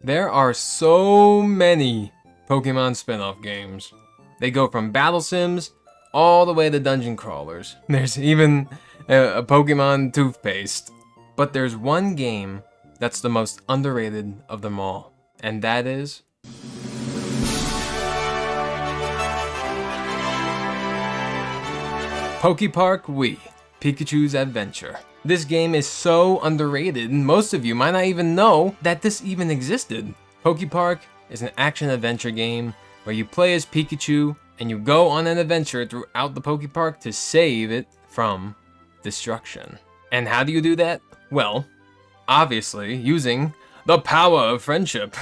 There are so many Pokemon spin-off games. They go from battle sims all the way to dungeon crawlers. There's even a Pokemon toothpaste. But there's one game that's the most underrated of them all, and that is PokéPark Wii, Pikachu's Adventure. This game is so underrated, most of you might not even know that this even existed. PokéPark is an action-adventure game where you play as Pikachu and you go on an adventure throughout the PokéPark to save it from destruction. And how do you do that? Well, obviously using the power of friendship.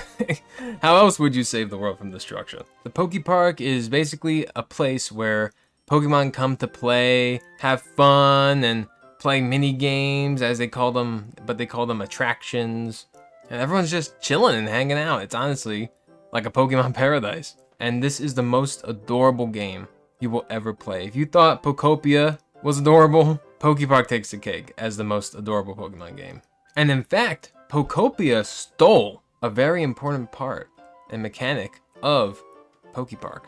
How else would you save the world from destruction? The PokéPark is basically a place where Pokemon come to play, have fun, and play mini games, as they call them, but they call them attractions. And everyone's just chilling and hanging out. It's honestly like a Pokemon paradise. And this is the most adorable game you will ever play. If you thought Pokopia was adorable, PokéPark takes the cake as the most adorable Pokemon game. And in fact, Pokopia stole a very important part and mechanic of PokéPark.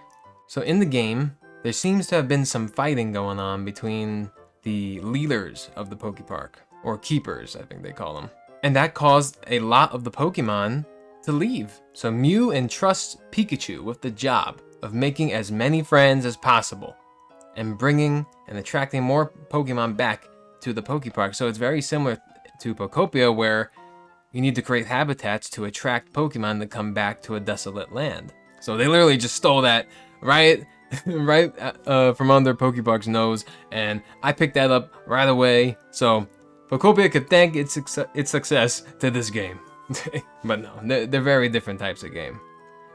So in the game, there seems to have been some fighting going on between the leaders of the PokéPark, or keepers, I think they call them. And that caused a lot of the Pokemon to leave. So Mew entrusts Pikachu with the job of making as many friends as possible and bringing and attracting more Pokemon back to the PokéPark. So it's very similar to Pokopia, where you need to create habitats to attract Pokemon to come back to a desolate land. So they literally just stole that right from under PokéPark's nose, and I picked that up right away. So Pokopia could thank its success to this game. But no, they're very different types of game.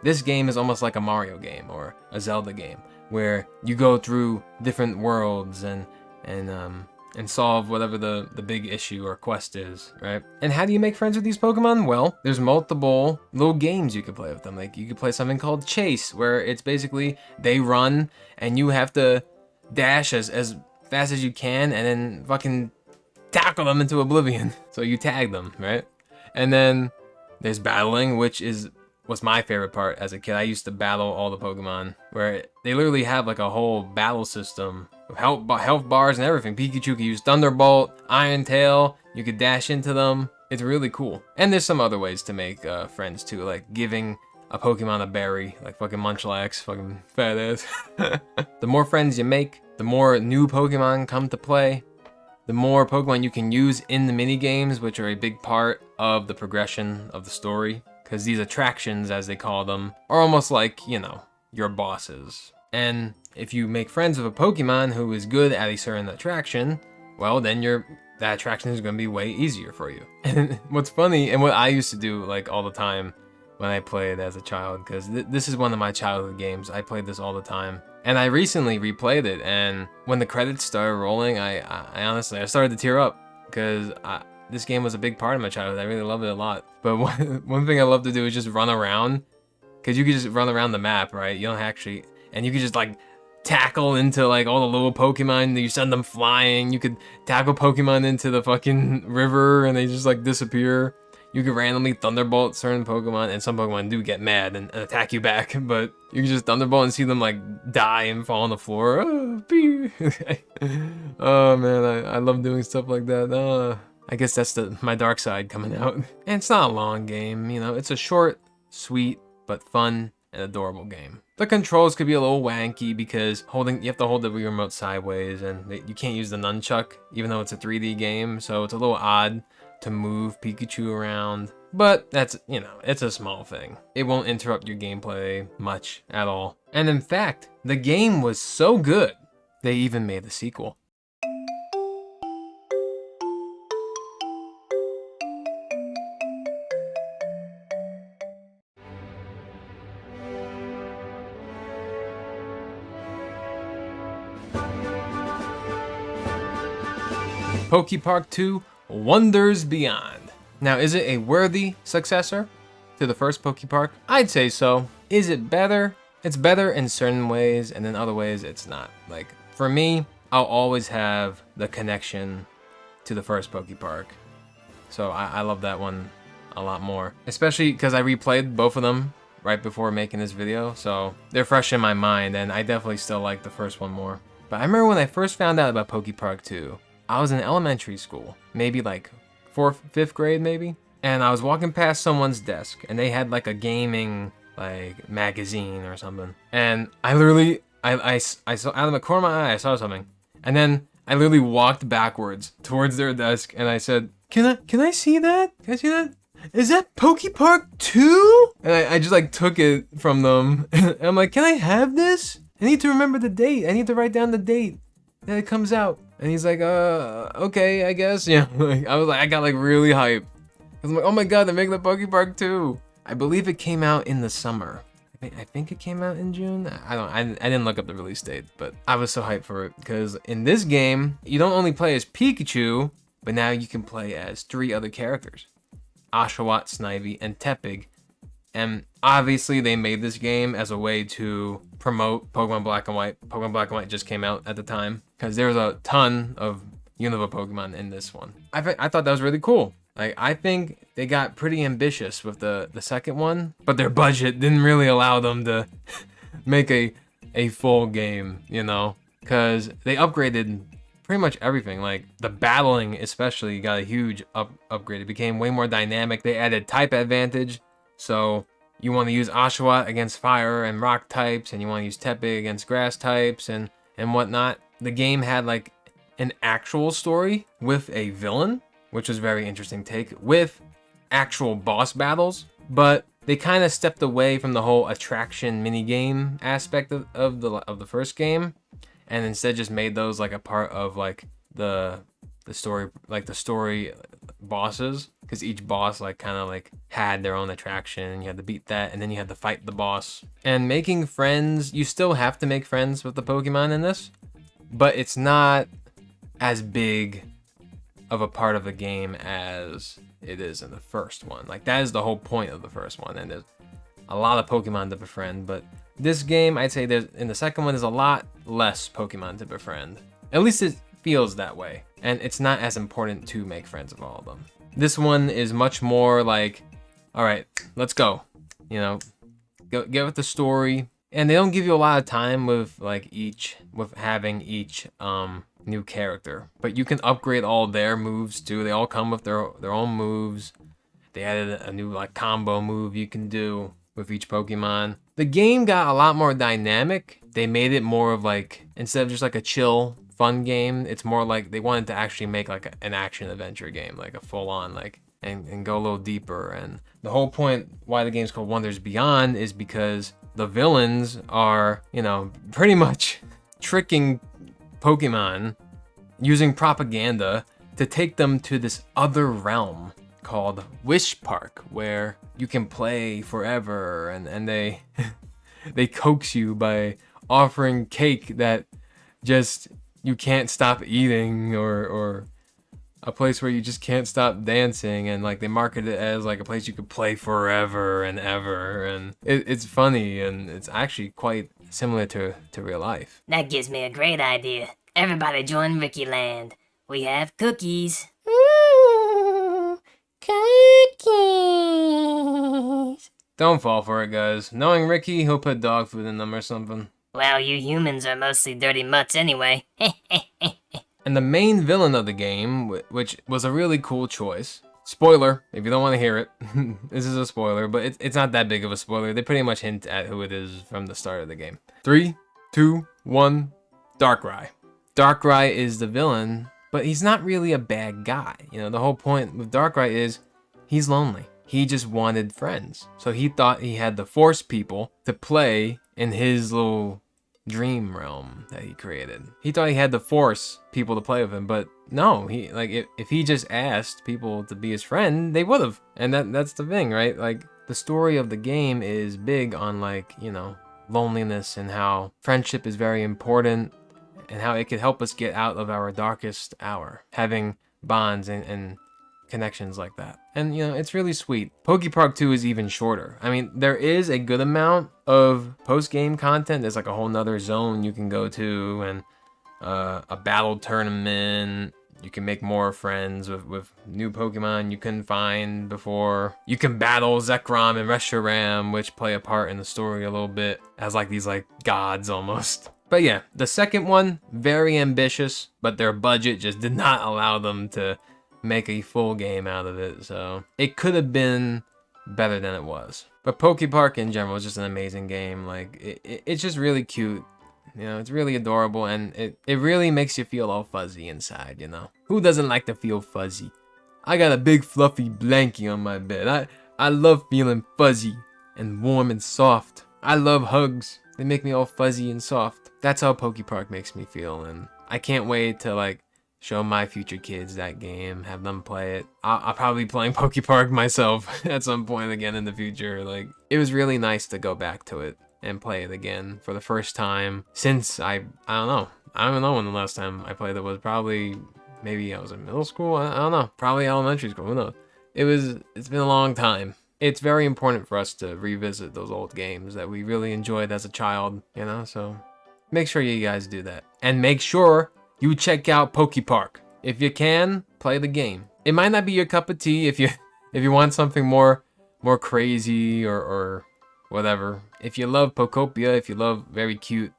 This game is almost like a Mario game or a Zelda game, where you go through different worlds and solve whatever the big issue or quest is, right? And how do you make friends with these Pokemon? Well, there's multiple little games you can play with them. Like you can play something called Chase, where it's basically they run and you have to dash as fast as you can and then fucking tackle them into oblivion. So you tag them, right? And then there's battling, which was my favorite part as a kid. I used to battle all the Pokemon, where they literally have like a whole battle system with health bars and everything. Pikachu can use Thunderbolt, Iron Tail, you could dash into them. It's really cool. And there's some other ways to make friends too, like giving a Pokemon a berry, like fucking Munchlax, fucking fat ass. The more friends you make, the more new Pokemon come to play, the more Pokemon you can use in the mini games, which are a big part of the progression of the story. Because these attractions, as they call them, are almost like, you know, your bosses. And if you make friends with a Pokemon who is good at a certain attraction, well, then that attraction is going to be way easier for you. And what's funny, and what I used to do like all the time when I played as a child, because this is one of my childhood games. I played this all the time. And I recently replayed it, and when the credits started rolling, I honestly started to tear up, because this game was a big part of my childhood. I really loved it a lot. But one thing I love to do is just run around, because you can just run around the map, right? You don't actually, and you can just like tackle into like all the little Pokemon. You send them flying. You could tackle Pokemon into the fucking river, and they just like disappear. You could randomly Thunderbolt certain Pokemon, and some Pokemon do get mad and attack you back, but you can just Thunderbolt and see them like die and fall on the floor. Oh man, I love doing stuff like that. I guess that's my dark side coming out. And it's not a long game, you know, it's a short, sweet, but fun and adorable game. The controls could be a little wanky because you have to hold the Wii remote sideways, and you can't use the nunchuck, even though it's a 3D game, so it's a little odd to move Pikachu around. But that's, you know, it's a small thing. It won't interrupt your gameplay much at all. And in fact, the game was so good, they even made a sequel. PokéPark 2 Wonders Beyond. Now, is it a worthy successor to the first PokéPark? I'd say so. Is it better? It's better in certain ways, and in other ways it's not. Like, for me, I'll always have the connection to the first PokéPark. So I love that one a lot more. Especially because I replayed both of them right before making this video, so they're fresh in my mind, and I definitely still like the first one more. But I remember when I first found out about PokePark 2, I was in elementary school, maybe like 4th, 5th grade maybe, and I was walking past someone's desk, and they had like a gaming like magazine or something, and I literally, I saw out of the corner of my eye, I saw something, and then I literally walked backwards towards their desk, and I said, Can I see that? Can I see that? Is that PokePark 2? And I just like took it from them. And I'm like, can I have this? I need to remember the date. I need to write down the date that it comes out. And he's like, okay, I guess. Yeah, I got like really hyped. I was like, oh my god, they're making the PokePark 2. I believe it came out in the summer. I think it came out in June. I didn't look up the release date, but I was so hyped for it because in this game, you don't only play as Pikachu, but now you can play as 3 other characters. Oshawott, Snivy, and Tepig. And obviously they made this game as a way to promote Pokemon Black and White. Pokemon Black and White just came out at the time because there was a ton of Unova Pokemon in this one. I thought that was really cool. Like, I think they got pretty ambitious with the second one, but their budget didn't really allow them to make a full game, you know? Because they upgraded pretty much everything. Like the battling especially got a huge upgrade. It became way more dynamic. They added type advantage, so you want to use Oshawott against fire and rock types, and you want to use Tepig against grass types and whatnot. The game had like an actual story with a villain, which was very interesting take, with actual boss battles, but they kind of stepped away from the whole attraction minigame aspect of the first game, and instead just made those like a part of like the story, like the story bosses, because each boss like kind of like had their own attraction, and you had to beat that, and then you had to fight the boss. And making friends, you still have to make friends with the Pokemon in this, but it's not as big of a part of the game as it is in the first one. Like that is the whole point of the first one, and there's a lot of Pokemon to befriend, but this game, I'd say in the second one, there's a lot less Pokemon to befriend. At least it feels that way. And it's not as important to make friends with all of them. This one is much more like, all right, let's go. You know, get with the story. And they don't give you a lot of time with having each new character. But you can upgrade all their moves too. They all come with their own moves. They added a new like combo move you can do with each Pokemon. The game got a lot more dynamic. They made it more of like, instead of just like a chill, fun game, it's more like they wanted to actually make like an action adventure game, like a full on like, and go a little deeper. And the whole point why the game's called Wonders Beyond is because the villains are, you know, pretty much tricking Pokemon using propaganda to take them to this other realm called Wish Park, where you can play forever, and they they coax you by offering cake that just you can't stop eating, or a place where you just can't stop dancing, and like they market it as like a place you could play forever and ever, and it's funny, and it's actually quite similar to real life. That gives me a great idea. Everybody join Ricky Land. We have cookies. Cookies. Don't fall for it, guys. Knowing Ricky, he'll put dog food in them or something. Well, you humans are mostly dirty mutts anyway. And the main villain of the game, which was a really cool choice. Spoiler, if you don't want to hear it, this is a spoiler, but it's not that big of a spoiler. They pretty much hint at who it is from the start of the game. 3, 2, 1, Darkrai. Darkrai is the villain, but he's not really a bad guy. You know, the whole point with Darkrai is he's lonely. He just wanted friends. So he thought he had to force people to play in his little dream realm that he created. He thought he had to force people to play with him, but no, he like if he just asked people to be his friend, they would have. And that's the thing, right? Like the story of the game is big on like, you know, loneliness and how friendship is very important and how it could help us get out of our darkest hour, having bonds and connections like that. And you know, it's really sweet. PokePark 2 is even shorter. I mean, there is a good amount of post-game content. There's like a whole nother zone you can go to, and a battle tournament. You can make more friends with new Pokemon you couldn't find before. You can battle Zekrom and Reshiram, which play a part in the story a little bit as like these like gods almost. But yeah, the second one, very ambitious, but their budget just did not allow them to make a full game out of it. So it could have been better than it was. But PokePark in general is just an amazing game. Like it's just really cute. You know, it's really adorable, and it really makes you feel all fuzzy inside, you know? Who doesn't like to feel fuzzy? I got a big fluffy blankie on my bed. I love feeling fuzzy and warm and soft. I love hugs. They make me all fuzzy and soft. That's how PokePark makes me feel, and I can't wait to like show my future kids that game, have them play it. I'll probably be playing PokePark myself at some point again in the future. Like, it was really nice to go back to it and play it again for the first time since I don't know. I don't know when the last time I played it was. Probably, maybe I was in middle school. I don't know. Probably elementary school. Who knows? It's been a long time. It's very important for us to revisit those old games that we really enjoyed as a child, you know? So make sure you guys do that. And make sure you check out PokePark. If you can, play the game. It might not be your cup of tea if you want something more crazy or whatever. If you love Pokopia, if you love very cute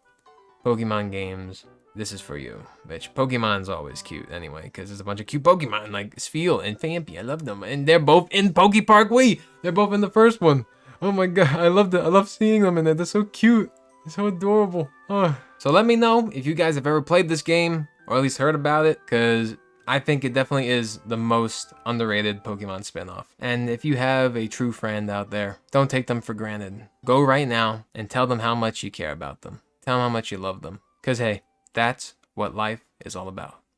Pokemon games, this is for you. Which Pokemon's always cute anyway, because there's a bunch of cute Pokemon like Spheal and Phanpy. I love them, and they're both in PokePark Wii. They're both in the first one. Oh my god, I love I love seeing them in there. They're so cute. They're so adorable. Oh. So let me know if you guys have ever played this game or at least heard about it, because I think it definitely is the most underrated Pokemon spinoff. And if you have a true friend out there, don't take them for granted. Go right now and tell them how much you care about them. Tell them how much you love them. Because hey, that's what life is all about.